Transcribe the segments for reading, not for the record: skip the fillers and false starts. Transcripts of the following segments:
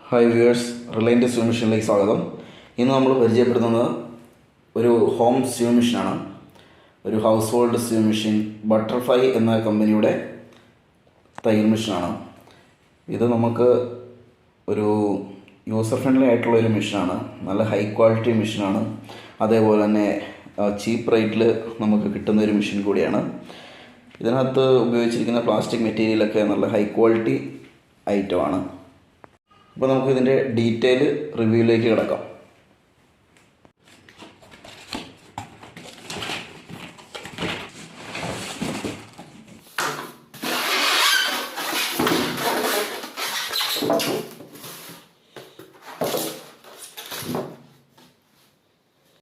Hi viewers, Reliance swim മെഷീനിലേക്ക് സ്വാഗതം. ഇന്ന് നമ്മൾ പരിചയപ്പെടുത്തുന്നത് ഒരു ഹോം സ്വിം മെഷീനാണ്. ഒരു house hold swim machine, butterfly എന്ന കമ്പനിയുടെ തയ്യൽ മെഷീനാണ്. ഇത് നമുക്ക് ഒരു യൂസർ ഫ്രണ്ട്ലി ആയിട്ടുള്ള ഒരു മെഷീനാണ്. നല്ല ഹൈ ക്വാളിറ്റി മെഷീനാണ്. അതേപോലെ തന്നെ ചീപ്പ് റേറ്റിൽ നമുക്ക് കിട്ടുന്ന ഒരു മെഷീൻ കൂടിയാണ്. ഇതിനകത്ത് ഉപയോഗിച്ചിരിക്കുന്ന പ്ലാസ്റ്റിക് മെറ്റീരിയലൊക്കെ നല്ല ഹൈ ക്വാളിറ്റി ഐറ്റമാണ്. അപ്പോൾ നമുക്ക് ഇതിൻ്റെ ഡീറ്റെയിൽ റിവ്യൂയിലേക്ക് കിടക്കാം.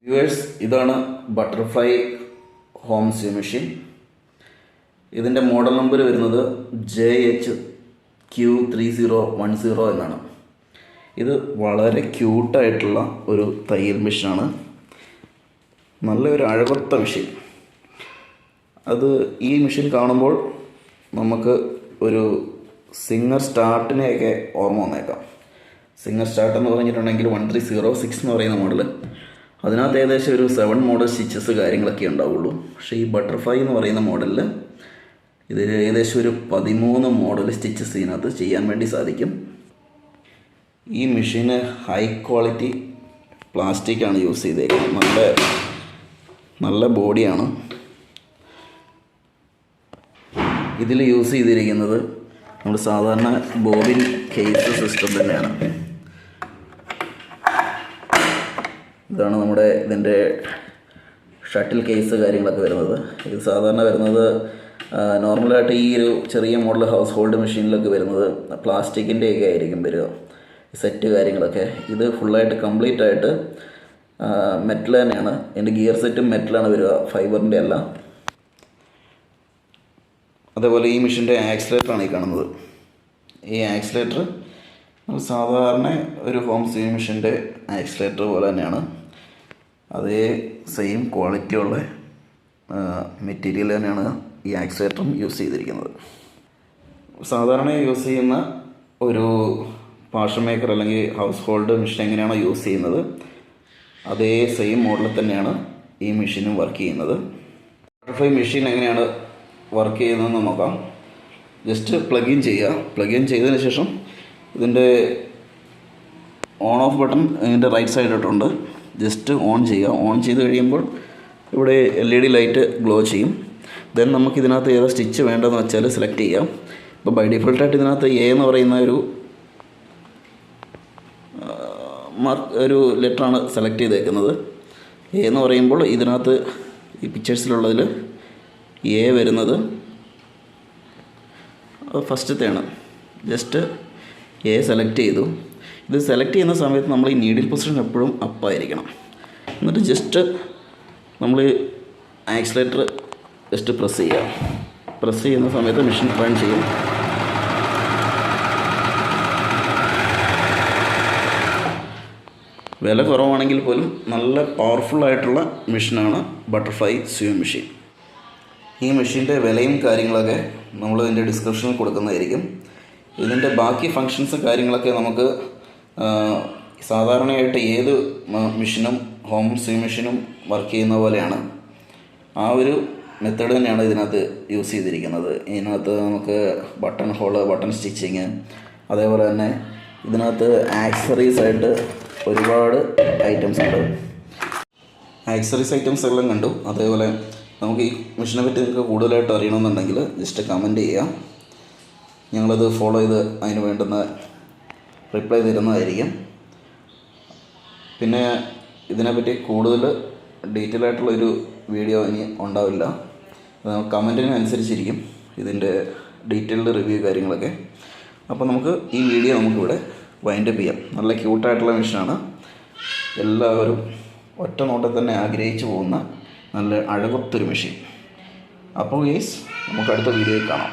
വ്യൂവേഴ്സ്, ഇതാണ് ബട്ടർഫ്ലൈ ഹോം സ്വിം മെഷീൻ. ഇതിൻ്റെ മോഡൽ നമ്പർ വരുന്നത് JHQ3010 എന്നാണ്. ഇത് വളരെ ക്യൂട്ടായിട്ടുള്ള ഒരു തയ്യൽ മെഷീനാണ്. നല്ലൊരു അഴകൊത്ത മെഷീൻ. ഈ മെഷീൻ കാണുമ്പോൾ നമുക്ക് ഒരു സിംഗർ സ്റ്റാർട്ടിനെയൊക്കെ ഓർമ്മ വന്നേക്കാം. സിംഗർ സ്റ്റാർട്ട് എന്ന് പറഞ്ഞിട്ടുണ്ടെങ്കിൽ 1306 എന്ന് പറയുന്ന മോഡൽ. അതിനകത്ത് ഏകദേശം ഒരു 7 മോഡൽ സ്റ്റിച്ചസ് കാര്യങ്ങളൊക്കെ ഉണ്ടാവുള്ളൂ. പക്ഷേ ഈ ബട്ടർഫ്ലൈ എന്ന് പറയുന്ന മോഡലിൽ ഇതിൽ ഏകദേശം ഒരു 13 മോഡൽ സ്റ്റിച്ചസ് ഇതിനകത്ത് ചെയ്യാൻ വേണ്ടി സാധിക്കും. ഈ മെഷീന് ഹൈ ക്വാളിറ്റി പ്ലാസ്റ്റിക്കാണ് യൂസ് ചെയ്തേക്കുന്നത്. നല്ല ബോഡിയാണ്. ഇതിൽ യൂസ് ചെയ്തിരിക്കുന്നത് നമ്മൾ സാധാരണ ബോബിൻ കേസ് സിസ്റ്റം തന്നെയാണ്. ഇതാണ് ഇതിൻ്റെ ഷട്ടിൽ കേസ് കാര്യങ്ങളൊക്കെ വരുന്നത്. ഇത് സാധാരണ വരുന്നത് നോർമലായിട്ട് ഈ ഒരു ചെറിയ മോഡൽ ഹൗസ് ഹോൾഡ് മെഷീനിലൊക്കെ വരുന്നത് പ്ലാസ്റ്റിക്കിൻ്റെയൊക്കെ ആയിരിക്കും വരിക, സെറ്റ് കാര്യങ്ങളൊക്കെ. ഇത് ഫുള്ളായിട്ട് കംപ്ലീറ്റ് ആയിട്ട് മെറ്റൽ തന്നെയാണ്. എൻ്റെ ഗിയർ സെറ്റും മെറ്റലാണ് വരിക, ഫൈബറിൻ്റെ അല്ല. അതേപോലെ ഈ മെഷീൻ്റെ ആക്സിലേറ്ററാണ് ഈ കാണുന്നത്. ഈ ആക്സിലേറ്റർ സാധാരണ ഒരു ഹോം സ്വിം മെഷീൻ്റെ ആക്സിലേറ്റർ പോലെ തന്നെയാണ്. അതേ സെയിം ക്വാളിറ്റിയുള്ള മെറ്റീരിയൽ തന്നെയാണ് ഈ ആക്സിലേറ്ററും യൂസ് ചെയ്തിരിക്കുന്നത്. സാധാരണ യൂസ് ചെയ്യുന്ന ഒരു പാഷൻ മേക്കർ അല്ലെങ്കിൽ ഹൗസ് ഹോൾഡ് മെഷീൻ എങ്ങനെയാണോ യൂസ് ചെയ്യുന്നത് അതേ സെയിം മോഡലിൽ തന്നെയാണ് ഈ മെഷീനും വർക്ക് ചെയ്യുന്നത്. ബട്ടർഫ്ലൈ മെഷീൻ എങ്ങനെയാണ് വർക്ക് ചെയ്യുന്നതെന്ന് നോക്കാം. ജസ്റ്റ് പ്ലഗ് ഇൻ ചെയ്യുക. പ്ലഗ് ഇൻ ചെയ്തതിന് ശേഷം ഇതിൻ്റെ ഓൺ ഓഫ് ബട്ടൺ ഇതിൻ്റെ റൈറ്റ് സൈഡിലോട്ടുണ്ട്. ജസ്റ്റ് ഓൺ ചെയ്യുക. ഓൺ ചെയ്ത് കഴിയുമ്പോൾ ഇവിടെ LED ലൈറ്റ് ഗ്ലോ ചെയ്യും. ദെൻ നമുക്ക് ഇതിനകത്ത് ഏതാ സ്റ്റിച്ച് വേണ്ടതെന്ന് വെച്ചാൽ സെലക്ട് ചെയ്യാം. ഇപ്പോൾ ബൈ ഡിഫോൾട്ടായിട്ട് ഇതിനകത്ത് A എന്ന് പറയുന്ന ഒരു ലെറ്ററാണ് സെലക്ട് ചെയ്തേക്കുന്നത്. A എന്ന് പറയുമ്പോൾ ഇതിനകത്ത് ഈ പിക്ചേഴ്സിലുള്ളതിൽ A വരുന്നത് ഫസ്റ്റത്തെയാണ്. ജസ്റ്റ് A സെലക്ട് ചെയ്തു. ഇത് സെലക്ട് ചെയ്യുന്ന സമയത്ത് നമ്മൾ ഈ നീഡിൽ പൊസിഷൻ എപ്പോഴും അപ്പായിരിക്കണം. എന്നിട്ട് ജസ്റ്റ് നമ്മൾ ആക്സിലേറ്റർ ജസ്റ്റ് പ്രസ് ചെയ്യുക. പ്രസ് ചെയ്യുന്ന സമയത്ത് മെഷീൻ റൺ ചെയ്യും. വില കുറവാണെങ്കിൽ പോലും നല്ല പവർഫുള്ളായിട്ടുള്ള മെഷീനാണ് ബട്ടർഫ്ലൈ സ്വിം മെഷീൻ. ഈ മെഷീൻ്റെ വിലയും കാര്യങ്ങളൊക്കെ നമ്മൾ ഇതിൻ്റെ ഡിസ്ക്രിപ്ഷനിൽ കൊടുക്കുന്നതായിരിക്കും. ഇതിൻ്റെ ബാക്കി ഫങ്ഷൻസ് കാര്യങ്ങളൊക്കെ നമുക്ക് സാധാരണയായിട്ട് ഏത് മെഷീനും ഹോം സ്വിം മെഷീനും വർക്ക് ചെയ്യുന്ന പോലെയാണ്. ആ ഒരു മെത്തേഡ് തന്നെയാണ് ഇതിനകത്ത് യൂസ് ചെയ്തിരിക്കുന്നത്. ഇതിനകത്ത് നമുക്ക് ബട്ടൺ ഹോള്, ബട്ടൺ സ്റ്റിച്ചിങ്, അതേപോലെ തന്നെ ഇതിനകത്ത് ആക്സറീസ് ആയിട്ട് ഒരുപാട് ഐറ്റംസ് ഉണ്ട്. ആക്സറീസ് ഐറ്റംസ് എല്ലാം കണ്ടു. അതേപോലെ നമുക്ക് ഈ മെഷീനെ പറ്റി നിങ്ങൾക്ക് കൂടുതലായിട്ട് അറിയണമെന്നുണ്ടെങ്കിൽ ജസ്റ്റ് കമൻറ്റ് ചെയ്യുക. ഞങ്ങളത് ഫോളോ ചെയ്ത് അതിന് വേണ്ടുന്ന റിപ്ലൈ തരുന്നതായിരിക്കും. പിന്നെ ഇതിനെപ്പറ്റി കൂടുതൽ ഡീറ്റെയിൽ ആയിട്ടുള്ളൊരു വീഡിയോ ഇനി ഉണ്ടാവില്ല. കമൻറ്റിനനുസരിച്ചിരിക്കും ഇതിൻ്റെ ഡീറ്റെയിൽഡ് റിവ്യൂ കാര്യങ്ങളൊക്കെ. അപ്പോൾ നമുക്ക് ഈ വീഡിയോ നമുക്കിവിടെ വൈൻഡപ്പ് ചെയ്യാം. നല്ല ക്യൂട്ടായിട്ടുള്ള മെഷീനാണ്. എല്ലാവരും ഒറ്റ നോട്ടത്തിൽ തന്നെ ആഗ്രഹിച്ചു പോകുന്ന നല്ല അഴകൊത്തൊരു മെഷീൻ. അപ്പോൾ ഗൈസ്, നമുക്ക് അടുത്ത വീഡിയോയിൽ കാണാം.